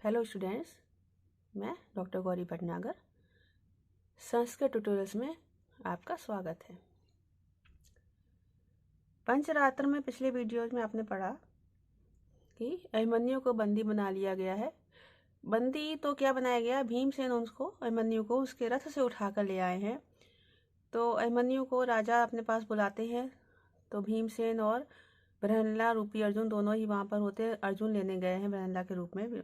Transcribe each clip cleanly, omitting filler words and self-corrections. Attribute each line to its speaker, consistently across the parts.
Speaker 1: Hello students, मैं doctor Gauri Bhatnagar. Sanskrit tutorials में आपका स्वागत है। पंचरात्र में पिछले वीडियोज में आपने पढ़ा कि अभिमन्यु को बंदी बना लिया गया है। बंदी तो क्या बनाया गया, भीमसेन उसको अभिमन्यु को उसके रथ से उठा कर ले आए हैं। तो अभिमन्यु को राजा अपने पास बुलाते हैं, तो भीमसेन और बृहन्नला रूपी अर्जुन दोनों ही वहाँ पर होते हैं। अर्जुन लेने गए हैं बृहन्नला के रूप में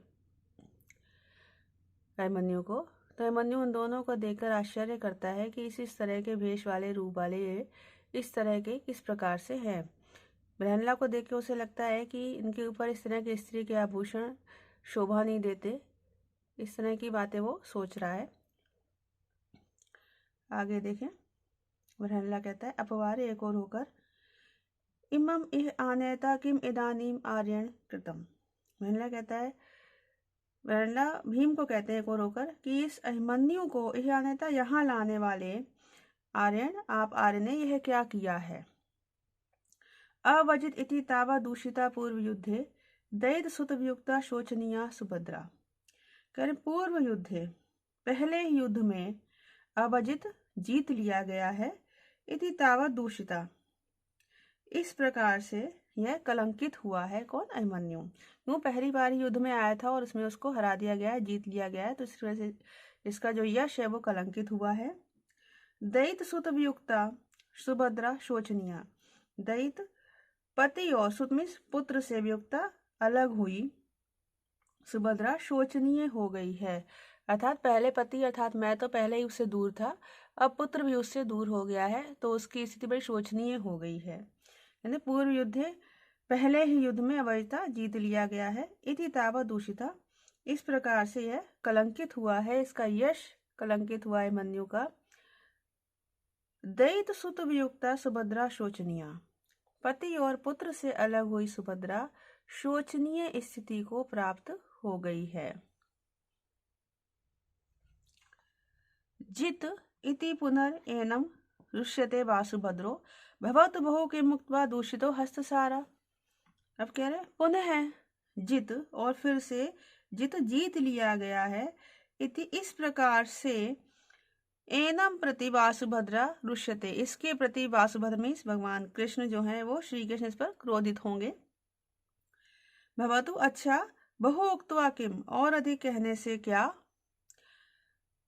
Speaker 1: अभिमन्यु को। तो अभिमन्यु उन दोनों को देखकर आश्चर्य करता है कि इस तरह के भेष वाले रूप वाले ये इस तरह के किस प्रकार से हैं। बृहन्नला को देख के उसे लगता है कि इनके ऊपर इस तरह के स्त्री के आभूषण शोभा नहीं देते। इस तरह की बातें वो सोच रहा है। आगे देखें, बृहन्नला कहता है अपवार एक और होकर इमम इह आनेता किम इदानीम आर्यन कृतम। बृहन्नला कहता है, बृहन्नला भीम को कहते हैं एक और होकर कि इस अभिमन्यु को इह आनेता यहाँ लाने वाले आर्यन, आप आर्य ने यह क्या किया है। अवजित इति तावा दूषिता पूर्व युद्धे दैत सुत वियुक्ता शोचनीया सुभद्रा। करें पूर्व युद्धे, पहले युद्ध में अवजित जीत लिया गया है, इति तावा दूषिता इस प्रकार से यह कलंकित हुआ है। कौन? अभिमन्यु। यूं पहली बार युद्ध में आया था और उसमें उसको हरा दिया गया है, जीत लिया गया है, तो इस वजह से इसका जो यश है वो कलंकित हुआ है। दैत सुत वियुक्ता सुभद्रा शोचनीया, दैत पति और सुत में पुत्र से वियुक्ता अलग हुई सुभद्रा शोचनीय हो गई है। अर्थात पहले पति अर्थात मैं तो पहले ही उससे दूर था, अब पुत्र भी उससे दूर हो गया है, तो उसकी स्थिति बड़ी शोचनीय हो गई है। यानी पूर्व युद्ध, पहले ही युद्ध में अवैधता जीत लिया गया है। इति तावा दूषिता इस प्रकार से यह कलंकित हुआ है, इसका यश कलंकित हुआ है अभिमन्यु का। दैत सुत वियुक्ता सुभद्रा शोचनीया, पति और पुत्र से अलग हुई सुभद्रा शोचनीय स्थिति को प्राप्त हो गई है। जित इति पुनर्एनम रुष्यते वासुभद्रो भवतु बहु के मुक्त्वा दूषितो हस्तसारा। अब कह रहे पुनः जित और फिर से जित जीत लिया गया है, इति इस प्रकार से एनम प्रति वासुभद्रा रुष्यते इसके प्रति वासुभद्र में भगवान कृष्ण जो है वो श्री कृष्ण इस पर क्रोधित होंगे। भवतु अच्छा, बहु उक्त्वा किम और अधिक कहने से क्या,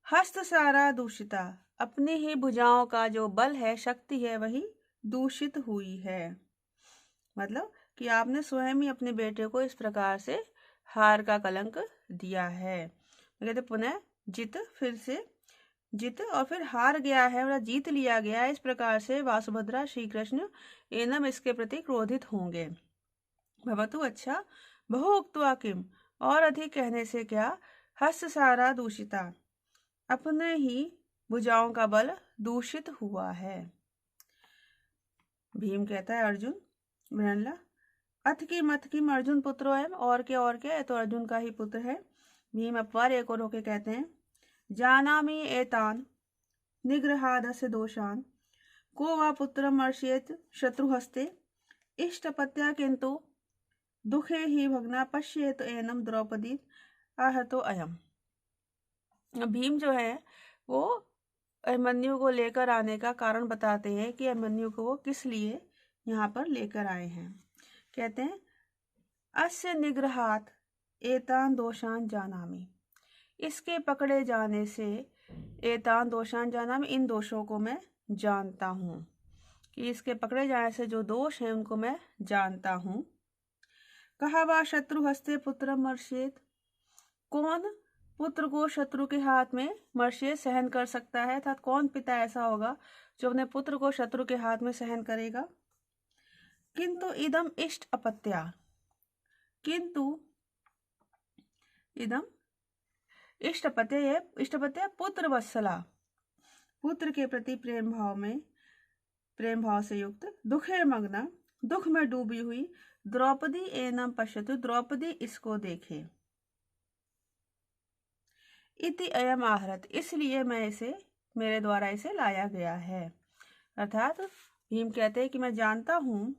Speaker 1: हस्तसारा दूषिता अपनी ही भुजाओं का जो बल है शक्ति है वही दूषित हुई है। मतलब कि आपने स्वयं ही अपने बेटे को इस प्रकार से हार का कलंक दिया है। कहते पुनः जित, फिर से जित और फिर हार गया है और जीत लिया गया है, इस प्रकार से वासुभद्रा श्री कृष्ण एनम इसके प्रति क्रोधित होंगे। भवतु अच्छा, बहु उक्त्वा किम और अधिक कहने से क्या, हस्तसारा दूषिता अपने ही भुजाओं का बल दूषित हुआ है। भीम कहता है अर्जुन, बृहन्नला अथ किम अर्जुन पुत्रो है, और क्या है, तो अर्जुन का ही पुत्र है। भीम अपवार एक और होके कहते हैं जानामि एतान निग्रहादस्य दोषान को वा पुत्रम अर्षयेत शत्रुहस्ते इष्टपत्या किंतु दुखे ही भग्ना पश्येत एनम द्रौपदी आहतो अयम। भीम जो है वो अभिमन्यु को लेकर आने का कारण बताते हैं कि अभिमन्यु को वो किस लिए यहाँ पर लेकर आए हैं। कहते हैं अस्य निग्रहात एतान दोषान जानामि, इसके पकड़े जाने से एतान दोषान जानामि इन दोषों को मैं जानता हूँ, कि इसके पकड़े जाने से जो दोष हैं उनको मैं जानता हूँ। कहा वा शत्रु हस्ते पुत्र मर्षेत, कौन पुत्र को शत्रु के हाथ में मर्षे सहन कर सकता है, अर्थात कौन पिता ऐसा होगा जो अपने पुत्र को शत्रु के हाथ में सहन करेगा। किंतु इदम इष्ट अपत्या, किंतु इदम इष्टपत्या पुत्र वत्सला, पुत्र के प्रति प्रेम भाव से युक्त दुखे मग्ना दुख में डूबी हुई द्रौपदी एनम पश्यतु, द्रौपदी इसको देखे। इति अयम आहरत, इसलिए मैं इसे मेरे द्वारा इसे लाया गया है। अर्थात भीम कहते हैं कि मैं जानता हूँ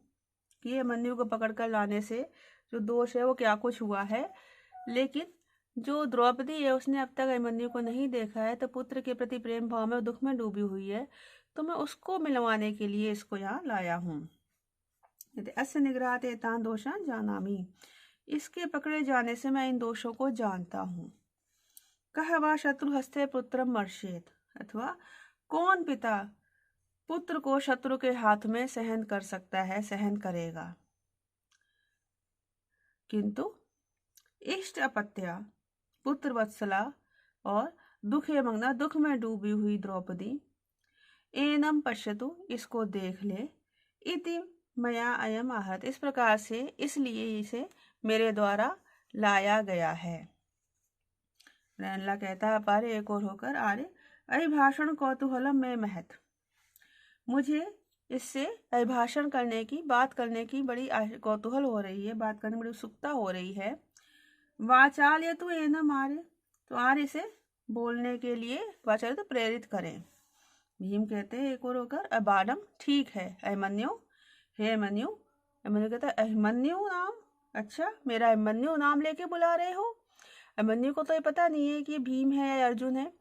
Speaker 1: कि अभिमन्यु को पकड़कर लाने से जो दोष है वो क्या कुछ हुआ है, लेकिन जो द्रौपदी है उसने अब तक अभिमन्यु को नहीं देखा है, तो पुत्र के प्रति प्रेम भाव में दुख में डूबी हुई है, तो मैं उसको मिलवाने के लिए इसको यहाँ लाया हूँ। अस्य निग्रहात् एतान् दोषान् जानामि, इसके पकड़े जाने से मैं इन दोषों को जानता हूँ। कह वा शत्रु हस्ते पुत्रम मर्षेत, अथवा कौन पिता पुत्र को शत्रु के हाथ में सहन कर सकता है, सहन करेगा। किंतु इष्ट अपत्या पुत्र वत्सला और दुखे मंगना, दुख में डूबी हुई द्रौपदी, एनम पश्यतु, इसको देख ले, इति मया अयम आहत, इस प्रकार से, इसलिए इसे मेरे द्वारा लाया गया है। प्रहल्लाद कहता है पारे एक और होकर, आर्य अभिभाषण कौतूहलम में महत, मुझे इससे अभिभाषण करने की, बात करने की बड़ी कौतूहल हो रही है, बात करने में बड़ी उत्सुकता हो रही है। वाचाल्य तो एनम आर्य, तो आर्य इसे बोलने के लिए, वाचाल्य तो प्रेरित करें। भीम कहते हैं एक और होकर, अबाडम, ठीक है अभिमन्यु, हे अभिमन्यु। अभिमन्यु कहता है अभिमन्यु नाम, अच्छा मेरा अभिमन्यु नाम लेके बुला रहे हो। अभिमन्यु को तो ये पता नहीं है कि भीम है या अर्जुन है,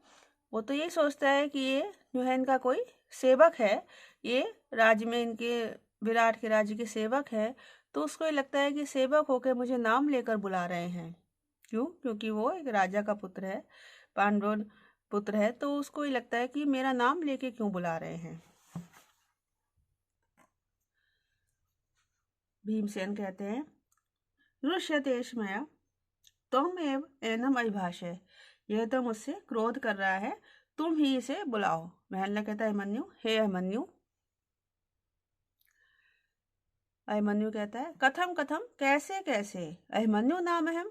Speaker 1: वो तो यही सोचता है कि ये जो है इनका कोई सेवक है, ये राज्य में इनके विराट के राज्य के सेवक है, तो उसको ये लगता है कि सेवक होकर मुझे नाम लेकर बुला रहे हैं। क्यों? क्योंकि वो एक राजा का पुत्र है, पांडव पुत्र है, तो उसको ये लगता है कि मेरा नाम लेके क्यों बुला रहे हैं। भीमसेन कहते हैं रुष्यतेश मया तुम एव एनम अभिभाषय, यह तो मुझसे क्रोध कर रहा है, तुम ही इसे बुलाओ। महल्ला कहता है अभिमन्यु, हे अभिमन्यु। अभिमन्यु कहता है कथम कथम, कैसे कैसे, अभिमन्यु नाम है,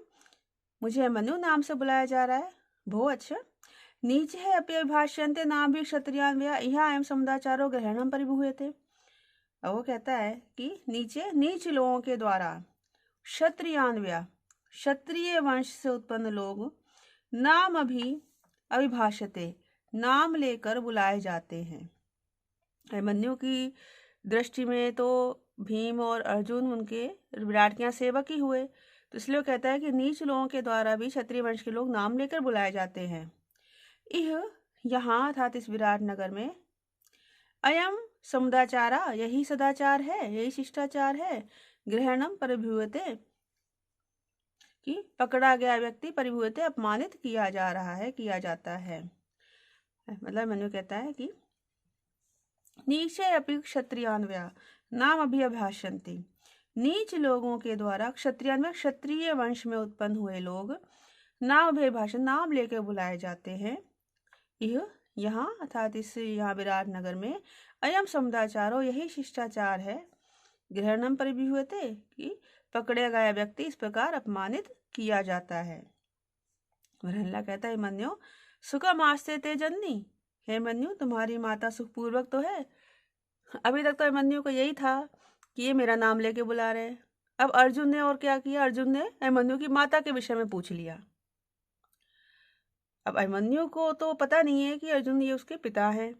Speaker 1: मुझे अभिमन्यु नाम से बुलाया जा रहा है। भो अच्छा, नीचे है अपि अभिभाष्यन्ते नाम भी क्षत्रियान यहाँ एवं समुदाचारो ग्रहणम परिभूयते। अब वो कहता है कि नीचे नीच लोगों के द्वारा क्षत्रियान्व्या, क्षत्रिय वंश से उत्पन्न लोग, नाम अभी अभिभाष्यते, नाम लेकर बुलाए जाते हैं। अभिमन्यु की दृष्टि में तो भीम और अर्जुन उनके विराट के यहाँ सेवक ही हुए, तो इसलिए वो कहता है कि नीच लोगों के द्वारा भी क्षत्रिय वंश के लोग नाम लेकर बुलाए जाते हैं। यह यहाँ अर्थात इस विराट नगर में, अयम समुदाचारा, यही सदाचार है, यही शिष्टाचार है, ग्रहणम परिभूयते, कि पकड़ा गया व्यक्ति परिभूयते, अपमानित किया जा रहा है, किया जाता है। मतलब मनु कहता है कि नीचे अपि क्षत्रियान्व्या नाम अभी अभाषन्ति, नीच लोगों के द्वारा क्षत्रियान्व्या, क्षत्रिय वंश में उत्पन्न हुए लोग, नाम अभिभाषण, नाम लेकर बुलाए जाते हैं। यह यहाँ अर्थात इस यहाँ विराट नगर में, अयम समुदाचारो, यही शिष्टाचार है, ग्रहणम परिभूयते, कि पकड़े गया व्यक्ति इस प्रकार अपमानित किया जाता है। प्रहल्लाद कहता है मन्यो सुखम आस्ते ते जननी, हे मन्यु तुम्हारी माता सुखपूर्वक तो है। अभी तक तो मन्यु को यही था कि ये मेरा नाम लेके बुला रहे हैं, अब अर्जुन ने और क्या किया, अर्जुन ने अभिमन्यु की माता के विषय में पूछ लिया। अब अभिमन्यु को तो पता नहीं है कि अर्जुन ये उसके पिता हैं।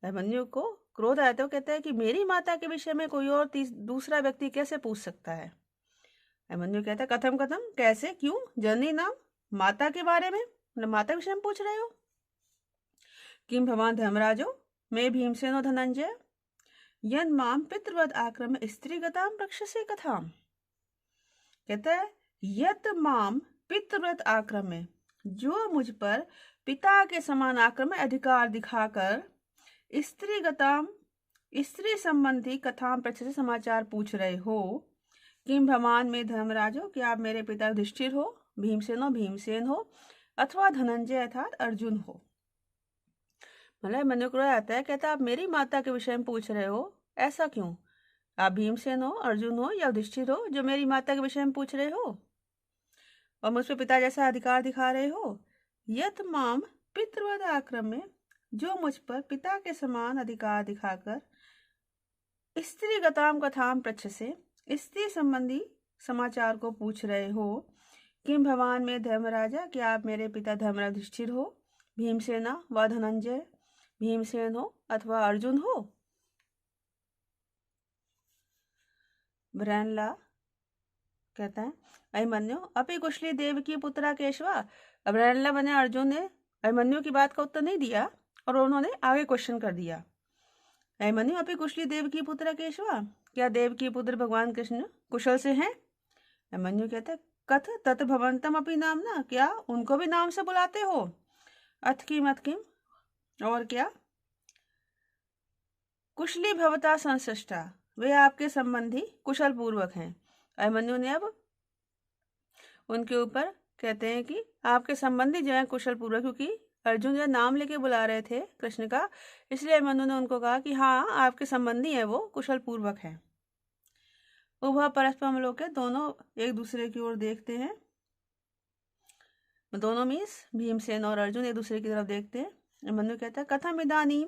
Speaker 1: अभिमन्यु को क्रोध आया तो कहता है कि मेरी माता के विषय में कोई और दूसरा व्यक्ति कैसे पूछ सकता है। अभिमन्यु कहता है कथम कथम, कैसे, क्यों, जननी नाम, माता के बारे में, मतलब माता के विषय में पूछ रहे हो। किम भवान धर्मराजो मैं भीमसेनो धनंजय यन माम पितृवद आक्रम स्त्रीगताम रक्षसे कथाम। कहता है यत माम पितृवत आक्रम, जो मुझ पर पिता के समान आक्रमण अधिकार दिखाकर स्त्रीगताम, स्त्री संबंधी कथाम प्रश्न से समाचार पूछ रहे हो। किम भगवान में धर्मराजो, कि आप मेरे पिता युधिष्ठिर हो, भीमसेनो भीमसेन हो, अथवा धनंजय अर्थात अर्जुन हो। मतलब मनु को आता है, कहता आप मेरी माता के विषय में पूछ रहे हो, ऐसा क्यों, आप भीमसेन हो, अर्जुन हो या युधिष्ठिर हो, जो मेरी माता के विषय में पूछ रहे हो और मुझ पे पिता जैसा अधिकार दिखा रहे हो। यत माम पितृवद आक्रम्य, जो मुझ पर पिता के समान अधिकार दिखाकर स्त्रीगताम कथाम पृच्छ से, स्त्री संबंधी समाचार को पूछ रहे हो। किम भगवान में धर्मराजा, कि आप मेरे पिता धर्मराज युधिष्ठिर हो, भीमसेना व धनंजय भीमसेन हो अथवा अर्जुन हो। प्रहल्लाद कहता है अभिमन्यु अपि कुशली देवकी पुत्रा केशवा। अब रणल्ला बने अर्जुन ने अभिमन्यु की बात का उत्तर नहीं दिया और उन्होंने आगे क्वेश्चन कर दिया, अभिमन्यु अपि कुशली देवकी पुत्र केशवा, क्या देवकी पुत्र भगवान कृष्ण कुशल से हैं? अभिमन्यु कहता है कथ तत् भवंतम अपि नामना, क्या उनको भी नाम से बुलाते हो? अथ किम, और क्या? कुशली भवता संशिष्टा, वे आपके संबंधी कुशल पूर्वक हैं। अभिमन्यु ने अब उनके ऊपर कहते हैं कि आपके संबंधी जो है कुशल पूर्वक, क्योंकि अर्जुन जो नाम लेके बुला रहे थे कृष्ण का, इसलिए अभिमन्यु ने उनको कहा कि हाँ आपके संबंधी हैं वो कुशल पूर्वक हैं। उभय परस्पर लोग के दोनों एक दूसरे की ओर देखते हैं, दोनों मीन्स भीमसेन और अर्जुन एक दूसरे की तरफ देखते हैं। अभिमन्यु कहता है कथम इदानीम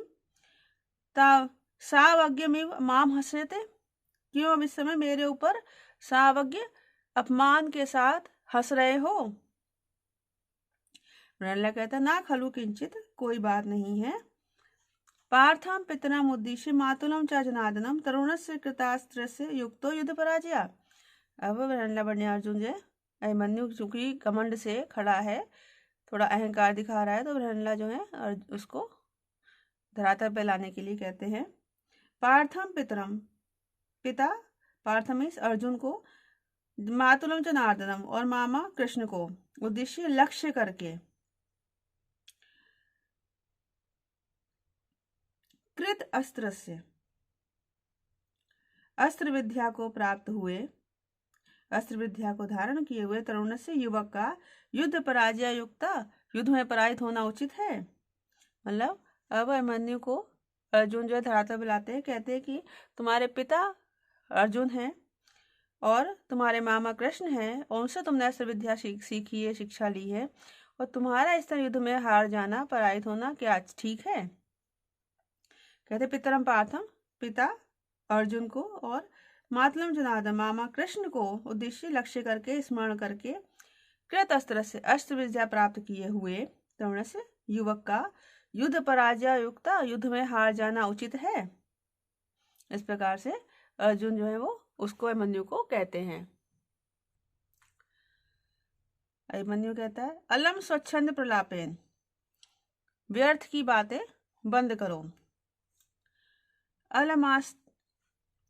Speaker 1: ता सावज्ञमिव माम हंसते, क्यों अब इस समय मेरे ऊपर सावज्ञ अपमान के साथ हंस रहे हो? प्रहल्ला कहता ना खलु किंचित, कोई बात नहीं है। पार्थम पितरम उद्देश्य मातुलम च जनार्दनम तरुणस्य कृतास्त्रस्य युक्तो युद्ध पराजय। अब प्रहल्ला बने अर्जुन जो अभिमन्यु चूंकि कमंड से खड़ा है, थोड़ा अहंकार दिखा रहा है, तो प्रहल्ला जो है उसको धरातल पे लाने के लिए कहते हैं पार्थम पितरम, पिता पार्थम इस अर्जुन को, मातुलम जनार्दनम और मामा कृष्ण को, उद्देश्य लक्ष्य करके, कृत अस्त्र से अस्त्र विद्या को प्राप्त हुए, अस्त्र विद्या को धारण किए हुए तरुण से युवक का युद्ध पराजय युक्ता, युद्ध में पराजित होना उचित है। मतलब अब अभिमन्यु को अर्जुन जो है धरातल बुलाते हैं, कहते हैं कि तुम्हारे पिता अर्जुन हैं और तुम्हारे मामा कृष्ण हैं और उनसे तुमने अस्त्र विद्या सीखी है, शिक्षा ली है, और तुम्हारा इस तरह युद्ध में हार जाना, पराजित होना क्या ठीक है? कहते पितरम पार्थम, पिता अर्जुन को, और मातलम जनार्दन मामा कृष्ण को उद्देश्य लक्ष्य करके, स्मरण करके, कृत अस्त्र से अस्त्र विद्या प्राप्त किए हुए तरुण से युवक का युद्ध पराजय युक्ता, युद्ध में हार जाना उचित है। इस प्रकार से अर्जुन जो है वो उसको अभिमन्यु को कहते हैं। अभिमन्यु कहता है अलम स्वच्छंद प्रलापेन, व्यर्थ की बातें बंद करो।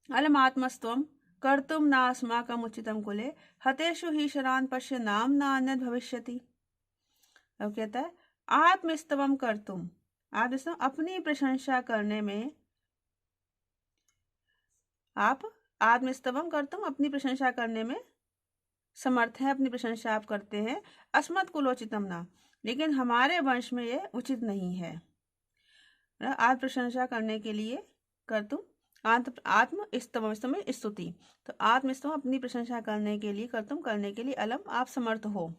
Speaker 1: अलमात्मस्त्वं कर्तुम न अस्माकम उचितम कुले हतेषु ही शरान पश्य नाम नान्यद भविष्यति। अब कहता है आत्मस्तवम कर्तुम, आत्मस्तवम अपनी प्रशंसा करने में, आप आत्मस्तवम कर्तुम अपनी प्रशंसा करने में समर्थ है, अपनी प्रशंसा आप करते हैं। अस्मत् कुलोचितम ना, लेकिन हमारे वंश में ये उचित नहीं है। आत्म प्रशंसा करने के लिए कर्तुम, आत्म स्तवम, स्तवम स्तुति, तो आत्म स्तवम अपनी प्रशंसा करने के लिए, कर्तुम करने के लिए, अलम आप समर्थ हो,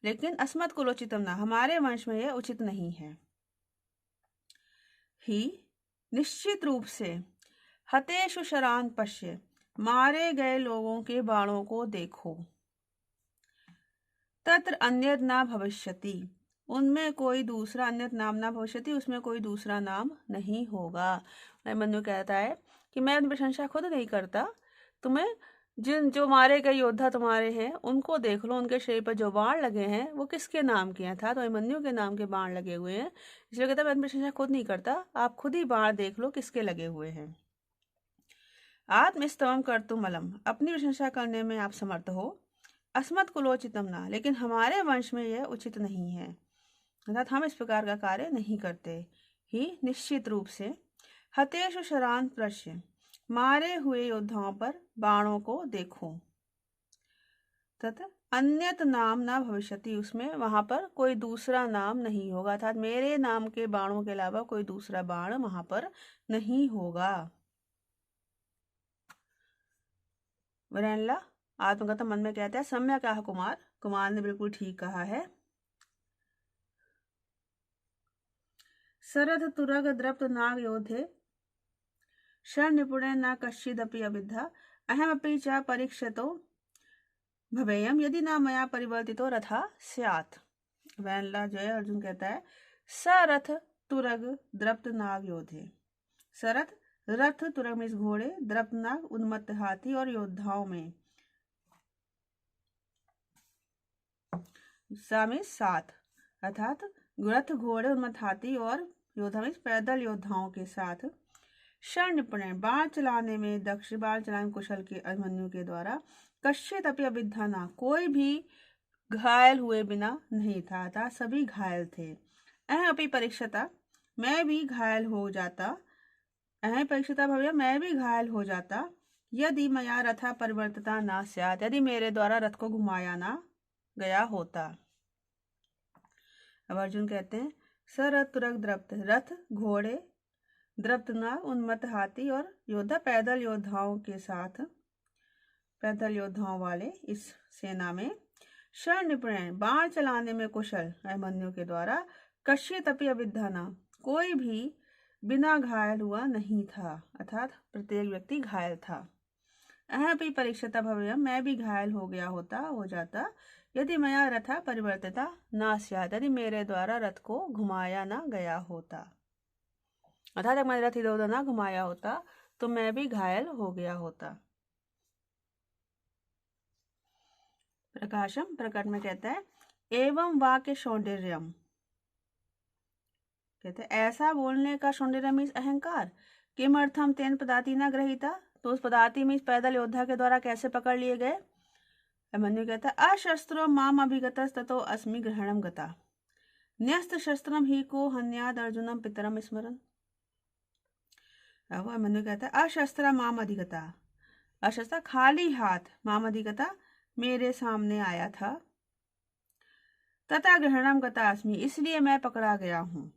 Speaker 1: लेकिन अस्मत् कुलोचितम ना, हमारे वंश में यह उचित नहीं है। ही निश्चित रूप से, हतेषु शरान पश्य, मारे गए लोगों के बाणों को देखो, तत्र अन्यद ना भविष्यति, उनमें कोई दूसरा, अन्यद नाम ना भविष्यति, उसमें कोई दूसरा नाम नहीं होगा। अभिमन्यु कहता है कि मैं अपनी प्रशंसा खुद नहीं करता, तुम्हें जो मारे गए योद्धा तुम्हारे हैं उनको देख लो, उनके शरीर पर जो बाण लगे हैं वो किसके नाम के हैं, था तो अभिमन्यु के नाम के बाण लगे हुए हैं, इसलिए कहता मैं अपनी प्रशंसा खुद नहीं करता, आप खुद ही बाण देख लो किसके लगे हुए हैं। आत्मस्तवम कर्तुम अलम, अपनी प्रशंसा करने में आप समर्थ हो। अस्मत् कुलोचितम ना, लेकिन हमारे वंश में यह उचित नहीं है, अर्थात हम इस प्रकार का कार्य नहीं करते। ही निश्चित रूप से, हतेषु शरान पश्य, मारे हुए योद्धाओं पर बाणों को देखो, तथा अन्यत नाम ना भविष्यति, उसमें वहां पर कोई दूसरा नाम नहीं होगा, अर्थात मेरे नाम के बाणों के अलावा कोई दूसरा बाण वहां पर नहीं होगा। वरनला आत्मगत मन में कहता है सम्यक कहा कुमार, कुमार ने बिल्कुल ठीक कहा है। सरद तुरग द्रप्त नाग योधे शर निपुणे न कश्चिदपि अविद्धा अहमपि च परीक्षितो भवेयम यदि ना मया परिवर्तितो रथा स्यात्। वैनला जो है अर्जुन कहता है सरथ तुरग द्रप्त नाग योधे, सरथ रथ, तुरग में घोड़े, द्रप्त नाग उन्मत्त हाथी और योद्धाओं में, सा में 7 अर्थात रथ घोड़े उन्मत्त हाथी और योद्धा में पैदल योद्धाओं के साथ। शर निपुण बाण चलाने में दक्ष, बाण चलाने कुशल के अभिमन्यु के द्वारा। कश्चित अपि अविद्धा न, कोई भी घायल हुए बिना नहीं था, अर्थात सभी घायल थे। अह अपि परीक्षता, मैं भी घायल हो जाता। अह परीक्षता भव्य, मैं भी घायल हो जाता। यदि मया रथा परिवर्तिता ना स्यात्, यदि मेरे द्वारा रथ को घुमाया ना गया होता। अब अर्जुन कहते हैं सरथ तुरग द्रप्त, रथ घोड़े, द्रप्त नाग उन्मत्त हाथी और योद्धा पैदल योद्धाओं के साथ, पैदल योद्धाओं वाले इस सेना में। शर निपुण बाण चलाने में कुशल अभिमन्यु के द्वारा। कश्चित अपि अविद्धा न, कोई भी बिना घायल हुआ नहीं था, अर्थात प्रत्येक व्यक्ति घायल था। अह अपि परीक्षिता भवेयम, मैं भी घायल हो गया होता, हो जाता। यदि मया रथा परिवर्तिता ना स्यात्, यदि मेरे द्वारा रथ को घुमाया ना गया होता, अर्थात अगर मैंने रथ इधर उधर ना घुमाया होता तो मैं भी घायल हो गया होता। प्रकाशम प्रकट में कहता है एवं वाक्य सौंदर्यम, कहते हैं ऐसा बोलने का सौंदर्य मीन्स अहंकार। किमर्थम तेन पदाति न ग्रहीता, तो उस पदाति में पैदल योद्धा के द्वारा कैसे पकड़ लिए गए। अभिमन्यु कहता है अशस्त्रो माम अभिगतस्ततो अस्मि ग्रहणम गता, न्यस्त शस्त्रम ही को हन्याद अर्जुनम पितरम स्मरन। अब अभिमन्यु कहता है अशस्त्र माम अधिगता, अशस्त्र खाली हाथ, माम अधिगता मेरे सामने आया था, तथा ग्रहणम गता अस्मि इसलिए मैं पकड़ा गया हूं।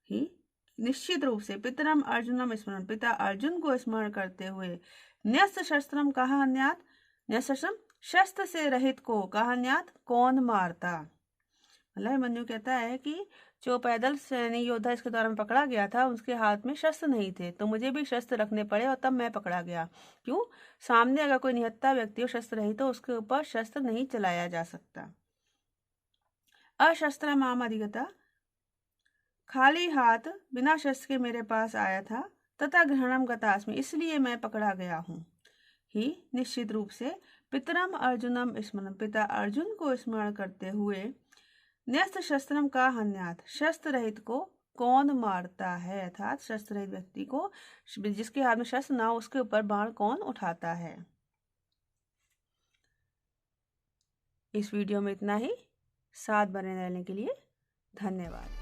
Speaker 1: ही निश्चित रूप से पितरम अर्जुनम स्मरण, पिता अर्जुन को स्मरण करते हुए। न्यस्त शस्त्रम कहा न्यात, न्यस्त शस्त्रम शस्त्र से रहित को कहा न्यात, कौन मारता। मतलब अभिमन्यु कहता है कि जो पैदल सैनिक योद्धा इसके द्वारा पकड़ा गया था उसके हाथ में शस्त्र नहीं थे, तो मुझे भी शस्त्र रखने पड़े और तब मैं पकड़ा गया। क्यों, सामने अगर कोई निहत्था व्यक्ति हो शस्त्र रहित तो उसके ऊपर शस्त्र नहीं चलाया जा सकता। अशस्त्र माम अधिगता, खाली हाथ बिना शस्त्र के मेरे पास आया था, तथा ग्रहणम गतास्मि इसलिए मैं पकड़ा गया हूँ। ही निश्चित रूप से पितरम अर्जुनम स्मरण, पिता अर्जुन को स्मरण करते हुए। न्यस्त शस्त्रम का हन्यात, शस्त्र रहित को कौन मारता है, अर्थात शस्त्र रहित व्यक्ति को, जिसके हाथ में शस्त्र ना हो उसके ऊपर बाण कौन उठाता है। इस वीडियो में इतना ही। साथ बने रहने के लिए धन्यवाद।